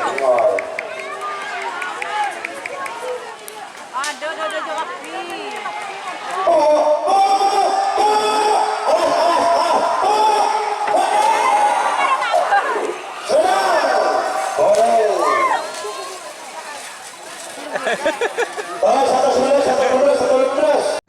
Ada rapi.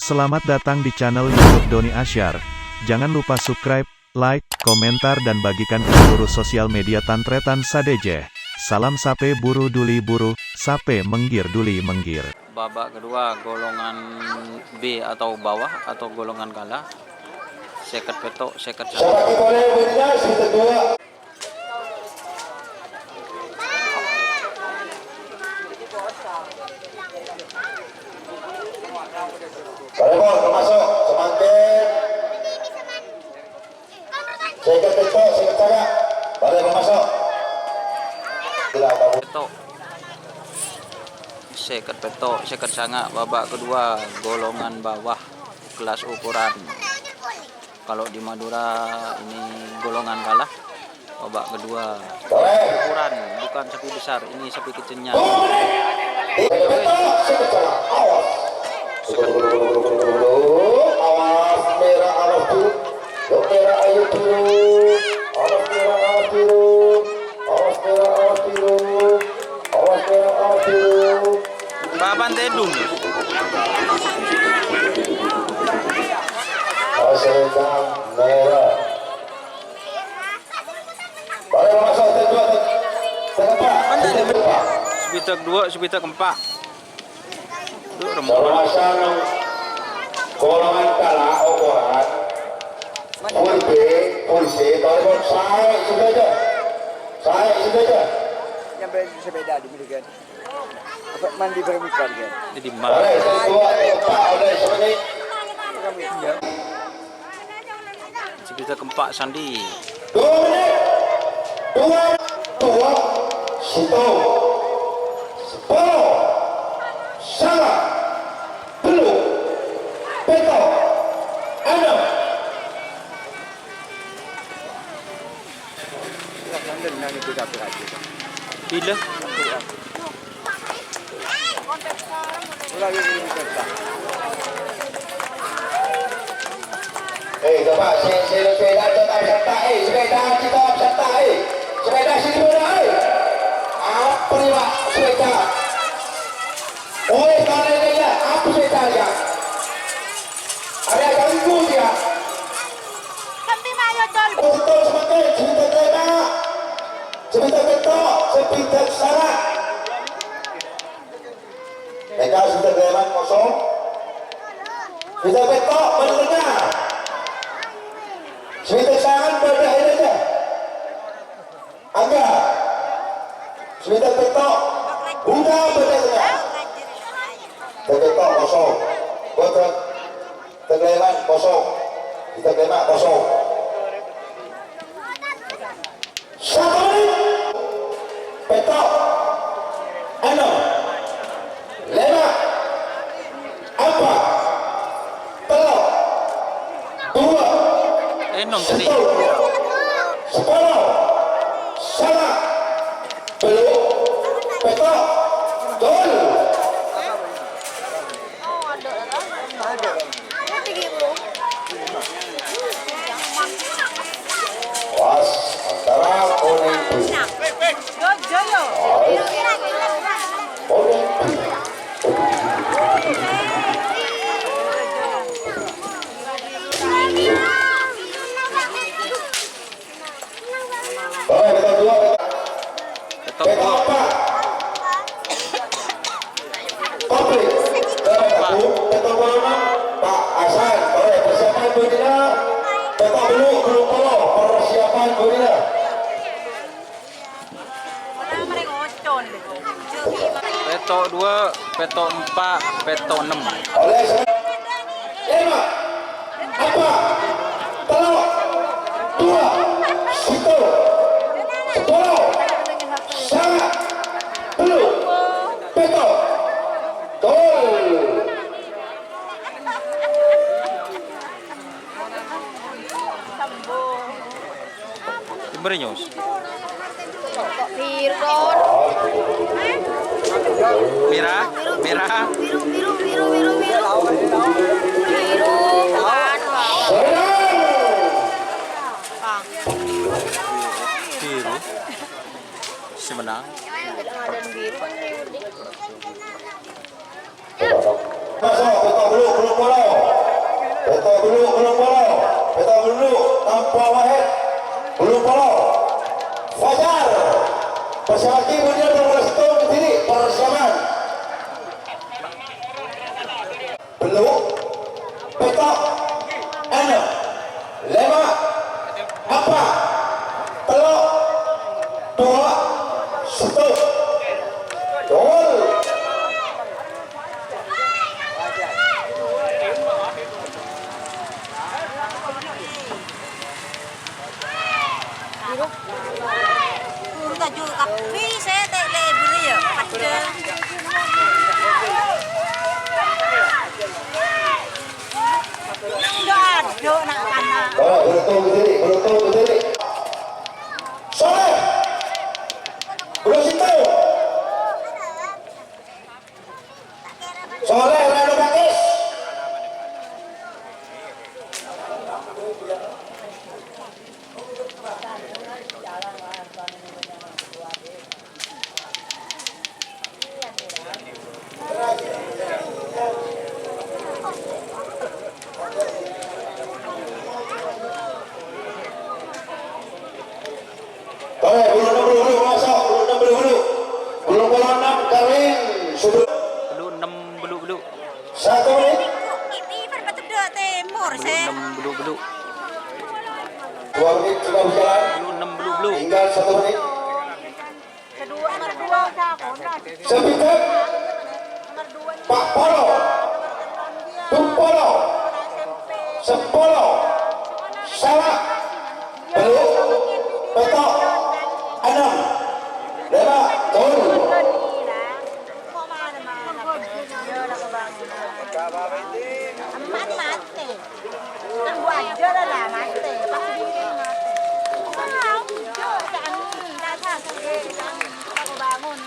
Selamat datang di channel YouTube Doni Asyar. Jangan lupa subscribe, like, komentar dan bagikan ke seluruh sosial media Tantretan Sadejeh. Salam sape buru duli buru, sape menggir duli menggir. Babak kedua golongan B atau bawah atau golongan kalah. Seket petok, seket satu. Termasuk semakin seket petok, seket cara. Boleh masuk. Petok. Seket petok, seket sanga. Babak kedua golongan bawah kelas ukuran. Kalau di Madura ini golongan kalah. Babak kedua ukuran bukan sapi besar, ini sapi kecilnya. Awas merah, awas biru. Yang merah ayo biru. Awas merah, awas biru. Awas merah, awas biru. Awas merah, awas biru. Baban Tedung. Sedang merah. Boleh masuk kedua, keempat. Sepitak 2, sepitak 4. Termasuk golongan kalah ukuran full B, full C, telepon saya sudah aja. Yang bersepeda dibelikan. Apa mandi permikan kan? Jadi Boleh kedua, keempat, boleh seperti sepitak 4 Sandi. 2 menit. Dua, situ. 10. Salah. Belum. Petok. 6. London nang itu dapat aja. Bila? Lagi ini kita. Coba sepeda coba serta sepeda kita serta sepeda sini mana apa ni pak sepeda oleh karena dia apa sepeda dia ada ganggu dia Kami mayo tol. betul semakin cerita tema cerita betul cerita salah mereka sudah lewat kosong cerita betul mendengar cerita sangat berdaya saja. Agak cerita petok bukan berdaya saja. Petok kosong, betul. Tegleman kosong, kita kena kosong. 1 menit. Petok 6, 5, 4, 3, 2. Enom tadi. 10, salah, belum, petok, gol. Was antara kuning biru. Joyo. Kuning biru. Boleh petok 2, Petok petok 2. 4. Komplit. Petok 6, Pak Hasan. Boleh persiapan Budina. Petok belum polo. Persiapan Budina. Orang mereka ocon. Petok 2, petok 4, petok 6. Oleh 5, 4, 3, 2, 1, 10, sangat, belum, petok, gol. Timbernyos. Kok biru Don? Merah, merah. Biru, biru, biru, biru, biru. Biru, kan Bang. Bang. Biru. Si menang. Ada biru kan ini. Masuk, peta belum bola. Peta belum bola. Peta belum tanpa Wahid. Belum bola. Fajar. Pesawat kemudian berbola setengah ke sini. Persiapan. Belum. Peta. 6. 5. Apa? Telok. 2. 1. Gol. Biru tajuk tapi saya tak boleh beli ya. Ada. Enggak ada nak anak. Beruntung ke sini, beruntung ke sini. Soleh. Belum situ. Soleh Rano Bakis. Soleh, belum masuk, belum 6 Karin sudut Belum 6 beluk-beluk. 1 menit. Ini betul timur Belum saya. 6 beluk-beluk. 2 menit sudah berjalan. Belum 6 beluk-beluk. Tinggal 1 menit. Kedua nomor 2 siapa? Sepikat Pak Polo, Tumpolo, Sepolo, Salah, Beluk, Petok, 6, 5, Gol. Amat mati. Kan gua aja lah mati. Pasti mau. Jangan datang ke aku bangun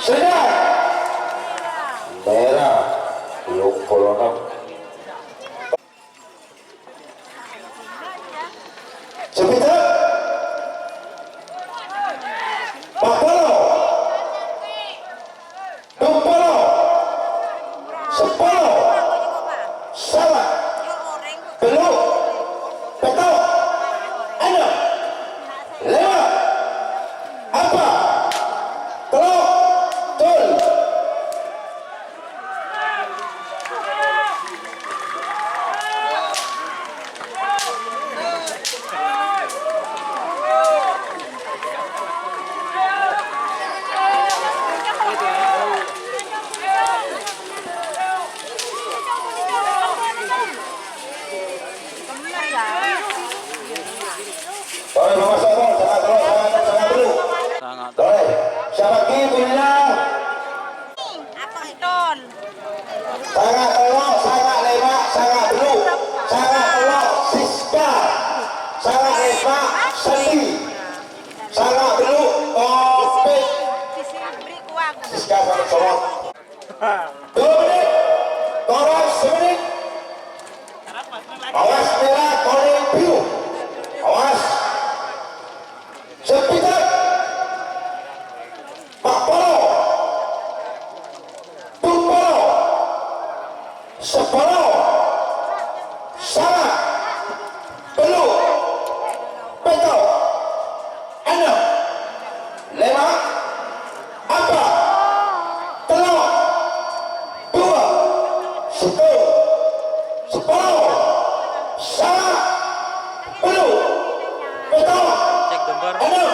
Sudah. Merah, belum Polo 6. Sepikat Pak Polo, Tumpolo, Sepolo, Salah, Beluk, Petok, 6, 5, apa? Telok, Gol. Boleh memasuk gol, sangat telok, sangat beluk. Sangat. Boleh, Syabaki punya Apa Don? sangat telok, sangat lemak, sangat beluk, sangat telok, Siska, sangat lemak, Sendi, sangat beluk, Topik, Sisi beri kuang. Siska sangat telok. 2 menit, Torang 1 menit. Awas merah, kuning biru. Awas. Sepikat Pak Polo, Tumpolo, Sepolo, Salah, Beluk, Petok, 6, 5, apa? Telok, 2, 1, Sepolo, Salah, Beluk, Petok, Cek gambar. 6.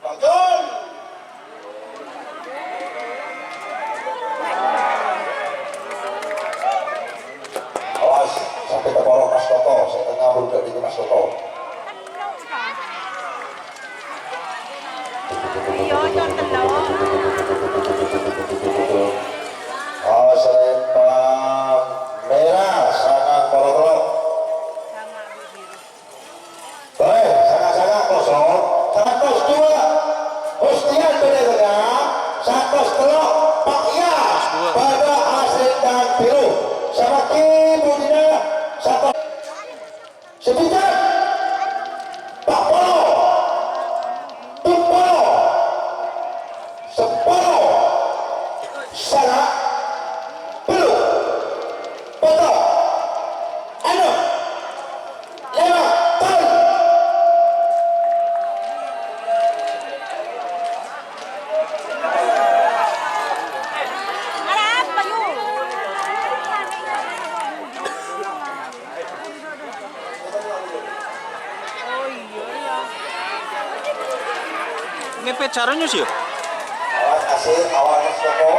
Betul. Awas, sampai ke bawah Mas Toto, setengah budak di Mas Toto. Iya, contoh telur. Awas lempang merah, sangat kolot biru. Samaki Budina satu. Sepitan. Pak Polo. Tumpolo. Sepolo. Sana. Belum. Betul. Enam. Lima. Tahun. Ada apa yuk? Oh iya. Ngepet caranya sih ya? Awas asih, awas Joko.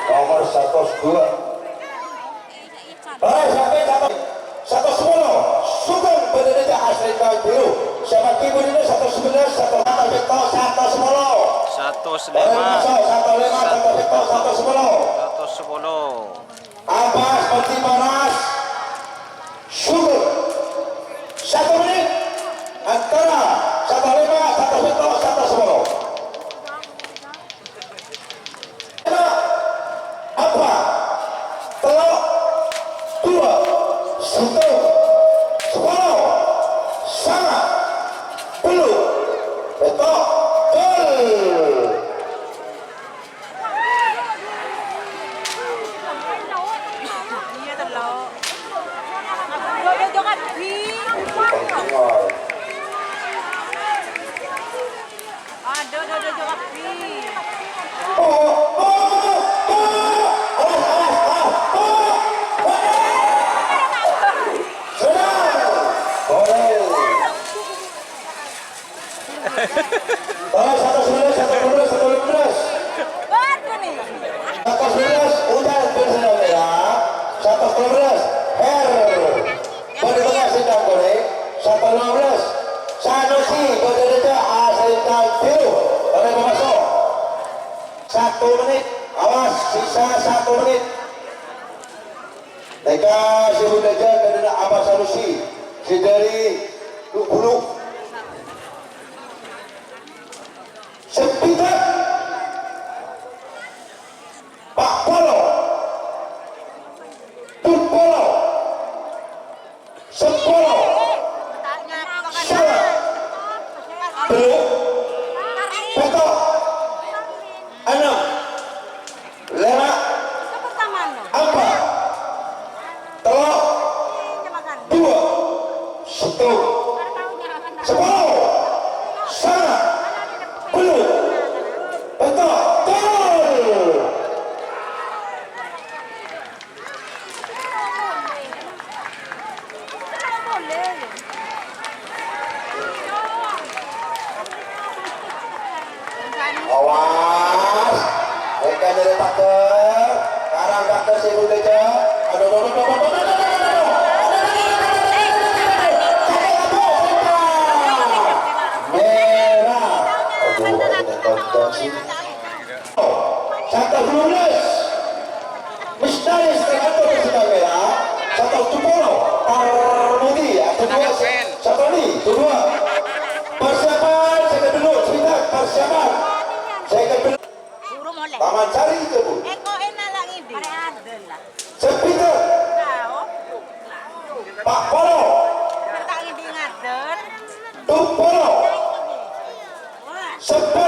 Nomor 102. Sampai 110. Sugeng Indonesia asli kain biru. Siapa kibu ini 111, 110. 110. Abbas Peti Panas. Sugeng. 1 menit. Antara 15, 110. Apa? Telok 2 1 10 sangat belum betul Iya telok. Yo jangan di. Ada jangan di. Baru nih. 111 udah bersenang ya. 112 Her berdua sedang goreng. 115 Sanusi berdua asal biru oleh masuk 1 menit. Awas sisa 1 menit. Mereka sudah jaga dengan Abah Sanusi si dari Bulu Sempitan Pak Polo Tumpolo Sepolo Salah Belum Betul 6 Lema Apa Telok 2 1 10 Salah Belum Betul Awas mereka dari paker karang paker si Budeja merah Satu 12 Misdalis tergantung sedang merah 170 Armudi satu ini kedua persiapan saya dulu cerita persiapan saya dulu Suruh molek. Taman Sari itu Bu Kok enak lah ini. Ada lah. Sepiter Tahu. Pak Polo Tak ini ngader. Tumpolo Wah. Sepolo